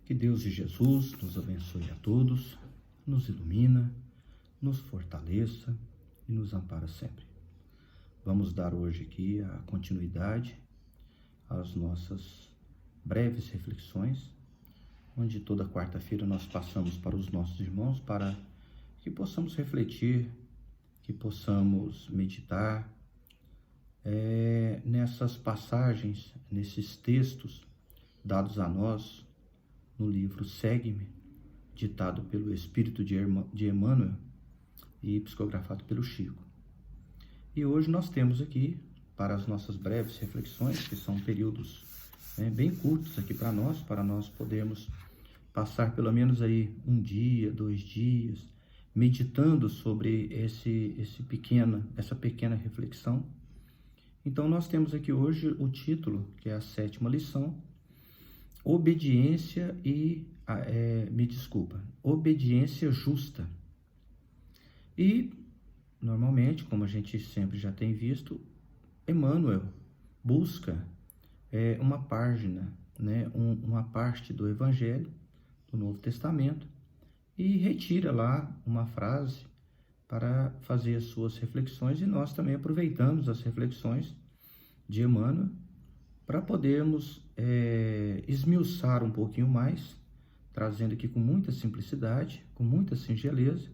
Que Deus e Jesus nos abençoe a todos, nos ilumina, nos fortaleça e nos ampara sempre. Vamos dar hoje aqui a continuidade às nossas breves reflexões, onde toda quarta-feira nós passamos para os nossos irmãos para que possamos refletir, que possamos meditar nessas passagens, nesses textos dados a nós no livro Segue-me, ditado pelo Espírito de Emmanuel e psicografado pelo Chico. E hoje nós temos aqui, para as nossas breves reflexões, que são períodos bem curtos aqui para nós podermos passar pelo menos aí um dia, 2 dias, meditando sobre essa pequena reflexão. Então nós temos aqui hoje o título, que é a 7ª lição, Obediência Justa. E, normalmente, como a gente sempre já tem visto, Emmanuel busca uma página, uma parte do Evangelho, do Novo Testamento, e retira lá uma frase para fazer as suas reflexões, e nós também aproveitamos as reflexões de Emmanuel para podermos esmiuçar um pouquinho mais, trazendo aqui com muita simplicidade, com muita singeleza,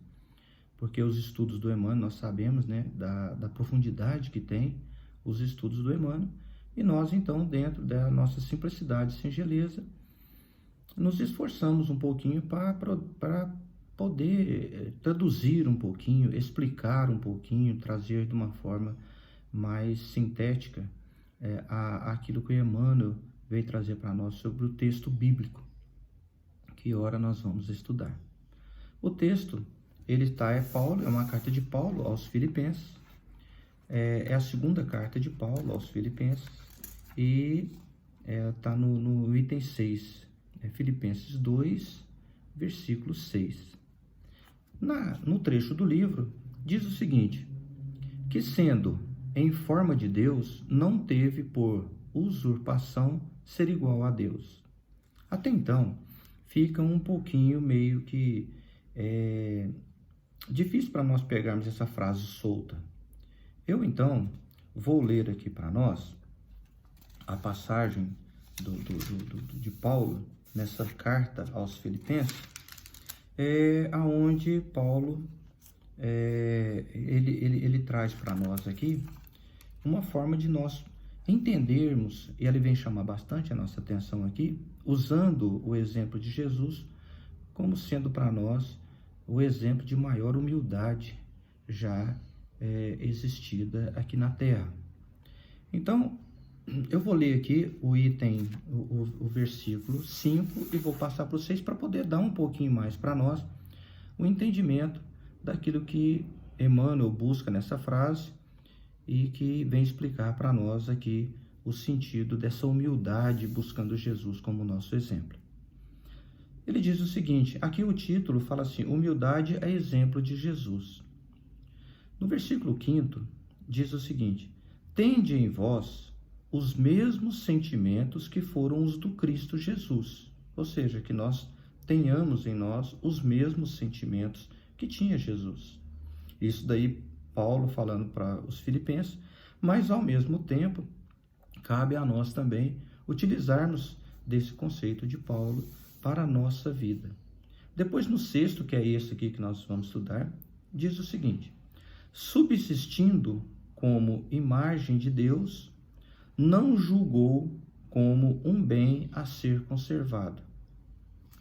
porque os estudos do Emmanuel, nós sabemos da profundidade que tem os estudos do Emmanuel, e nós então, dentro da nossa simplicidade e singeleza, nos esforçamos um pouquinho para poder traduzir um pouquinho, explicar um pouquinho, trazer de uma forma mais sintética aquilo que o Emmanuel veio trazer para nós sobre o texto bíblico, que ora nós vamos estudar. O texto, é uma carta de Paulo aos Filipenses, é a 2ª carta de Paulo aos Filipenses, e está no item 6, Filipenses 2, versículo 6. No trecho do livro, diz o seguinte: que sendo em forma de Deus, não teve por usurpação ser igual a Deus. Até então, fica um pouquinho meio que difícil para nós pegarmos essa frase solta. Eu, então, vou ler aqui para nós a passagem de Paulo nessa carta aos Filipenses, aonde Paulo ele traz para nós aqui uma forma de nós entendermos, e ele vem chamar bastante a nossa atenção aqui, usando o exemplo de Jesus como sendo para nós o exemplo de maior humildade já existida aqui na Terra. Então, eu vou ler aqui o versículo 5 e vou passar para vocês para poder dar um pouquinho mais para nós o entendimento daquilo que Emmanuel busca nessa frase e que vem explicar para nós aqui o sentido dessa humildade buscando Jesus como nosso exemplo. Ele diz o seguinte, aqui o título fala assim, humildade é exemplo de Jesus. No versículo 5º diz o seguinte, tende em vós os mesmos sentimentos que foram os do Cristo Jesus, ou seja, que nós tenhamos em nós os mesmos sentimentos que tinha Jesus. Isso daí Paulo falando para os filipenses, mas ao mesmo tempo cabe a nós também utilizarmos desse conceito de Paulo para a nossa vida. Depois no 6º, que é esse aqui que nós vamos estudar, diz o seguinte, subsistindo como imagem de Deus, não julgou como um bem a ser conservado,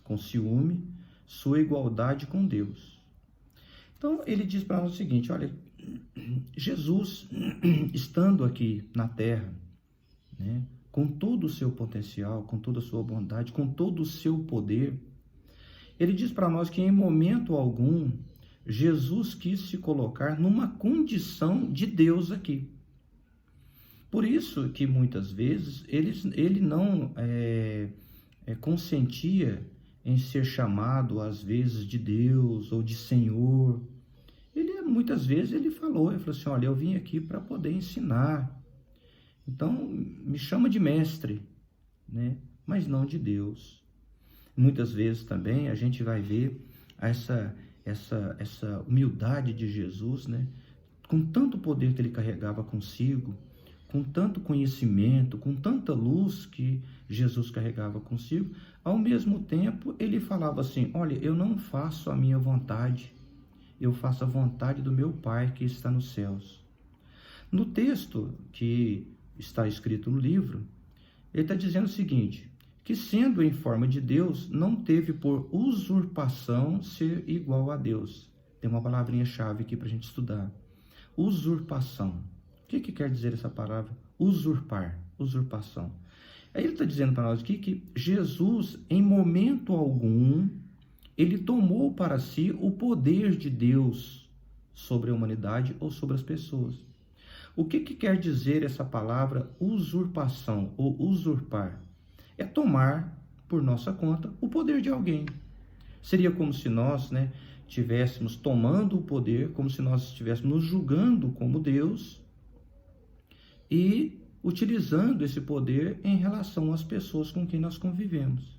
com ciúme, sua igualdade com Deus. Então, ele diz para nós o seguinte, olha, Jesus, estando aqui na Terra, com todo o seu potencial, com toda a sua bondade, com todo o seu poder, ele diz para nós que em momento algum, Jesus quis se colocar numa condição de Deus aqui. Por isso que muitas vezes ele não consentia em ser chamado às vezes de Deus ou de Senhor. Muitas vezes ele falou assim, olha, eu vim aqui para poder ensinar. Então, me chama de mestre, mas não de Deus. Muitas vezes também a gente vai ver essa humildade de Jesus, né? Com tanto poder que ele carregava consigo, com tanto conhecimento, com tanta luz que Jesus carregava consigo, ao mesmo tempo ele falava assim: olha, eu não faço a minha vontade, eu faço a vontade do meu Pai que está nos céus. No texto que está escrito no livro, ele está dizendo o seguinte, que sendo em forma de Deus, não teve por usurpação ser igual a Deus. Tem uma palavrinha-chave aqui para a gente estudar. Usurpação. O que quer dizer essa palavra? Usurpar, usurpação. Aí ele está dizendo para nós aqui que Jesus, em momento algum, ele tomou para si o poder de Deus sobre a humanidade ou sobre as pessoas. O que quer dizer essa palavra usurpação ou usurpar? É tomar por nossa conta o poder de alguém. Seria como se nós, estivéssemos tomando o poder, como se nós estivéssemos nos julgando como Deus e utilizando esse poder em relação às pessoas com quem nós convivemos.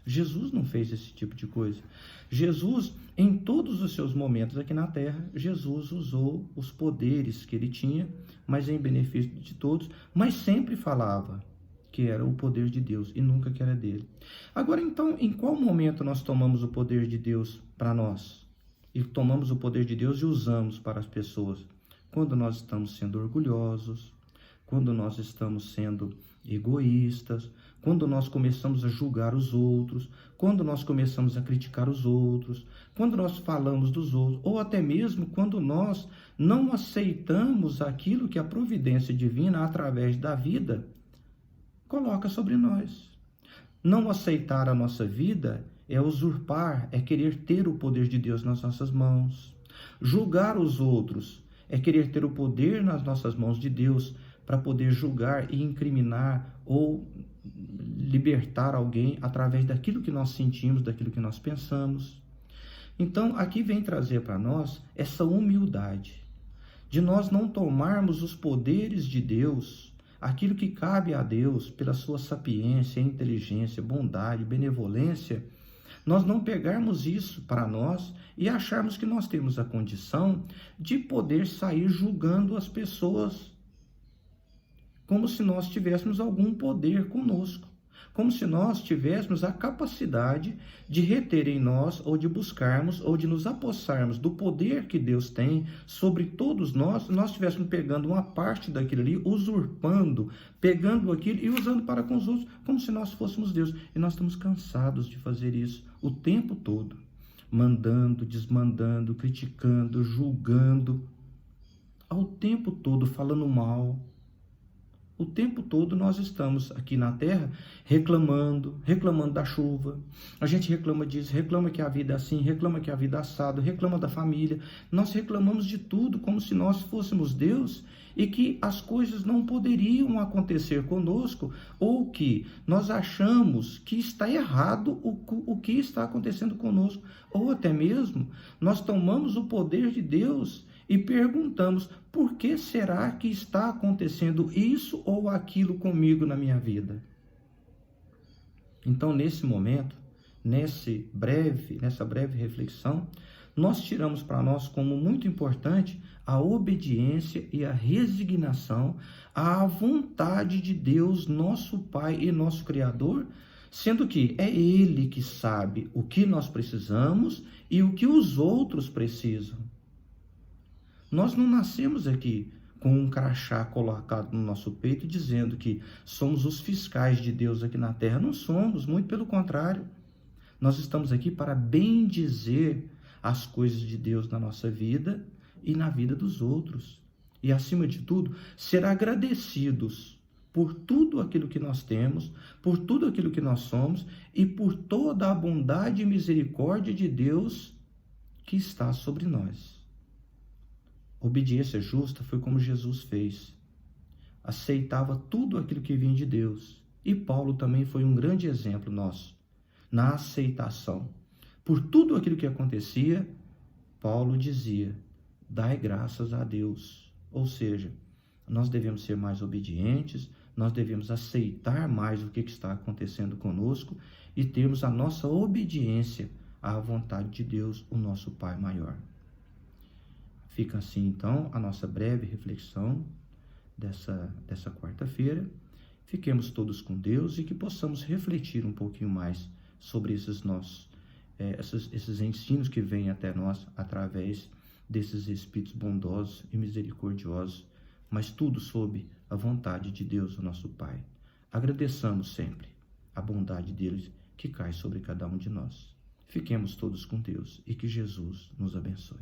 Jesus não fez esse tipo de coisa. Jesus, em todos os seus momentos aqui na Terra, Jesus usou os poderes que ele tinha, mas em benefício de todos, mas sempre falava que era o poder de Deus e nunca que era dele. Agora, então, em qual momento nós tomamos o poder de Deus para nós? E tomamos o poder de Deus e usamos para as pessoas? Quando nós estamos sendo orgulhosos, quando nós estamos sendo egoístas, quando nós começamos a julgar os outros, quando nós começamos a criticar os outros, quando nós falamos dos outros, ou até mesmo quando nós não aceitamos aquilo que a providência divina, através da vida, coloca sobre nós. Não aceitar a nossa vida é usurpar, é querer ter o poder de Deus nas nossas mãos. Julgar os outros é querer ter o poder nas nossas mãos de Deus para poder julgar e incriminar ou libertar alguém através daquilo que nós sentimos, daquilo que nós pensamos. Então, aqui vem trazer para nós essa humildade, de nós não tomarmos os poderes de Deus, aquilo que cabe a Deus pela sua sapiência, inteligência, bondade, benevolência, nós não pegarmos isso para nós e acharmos que nós temos a condição de poder sair julgando as pessoas como se nós tivéssemos algum poder conosco, como se nós tivéssemos a capacidade de reter em nós, ou de buscarmos, ou de nos apossarmos do poder que Deus tem sobre todos nós estivéssemos pegando uma parte daquilo ali, usurpando, pegando aquilo e usando para com os outros, como se nós fôssemos Deus. E nós estamos cansados de fazer isso o tempo todo, mandando, desmandando, criticando, julgando, ao tempo todo falando mal. O tempo todo nós estamos aqui na Terra reclamando da chuva. A gente reclama disso, reclama que a vida é assim, reclama que a vida é assado, reclama da família. Nós reclamamos de tudo como se nós fôssemos Deus e que as coisas não poderiam acontecer conosco, ou que nós achamos que está errado o que está acontecendo conosco, ou até mesmo nós tomamos o poder de Deus e perguntamos: por que será que está acontecendo isso ou aquilo comigo na minha vida? Então, nesse momento, nessa breve reflexão, nós tiramos para nós como muito importante a obediência e a resignação à vontade de Deus, nosso Pai e nosso Criador, sendo que é Ele que sabe o que nós precisamos e o que os outros precisam. Nós não nascemos aqui com um crachá colocado no nosso peito dizendo que somos os fiscais de Deus aqui na terra. Não somos, muito pelo contrário. Nós estamos aqui para bendizer as coisas de Deus na nossa vida e na vida dos outros. E, acima de tudo, ser agradecidos por tudo aquilo que nós temos, por tudo aquilo que nós somos e por toda a bondade e misericórdia de Deus que está sobre nós. Obediência justa foi como Jesus fez. Aceitava tudo aquilo que vinha de Deus. E Paulo também foi um grande exemplo nosso, na aceitação. Por tudo aquilo que acontecia, Paulo dizia: dai graças a Deus. Ou seja, nós devemos ser mais obedientes, nós devemos aceitar mais o que está acontecendo conosco e termos a nossa obediência à vontade de Deus, o nosso Pai maior. Fica assim, então, a nossa breve reflexão dessa quarta-feira. Fiquemos todos com Deus e que possamos refletir um pouquinho mais sobre esses ensinos que vêm até nós através desses Espíritos bondosos e misericordiosos, mas tudo sob a vontade de Deus, o nosso Pai. Agradeçamos sempre a bondade dele que cai sobre cada um de nós. Fiquemos todos com Deus e que Jesus nos abençoe.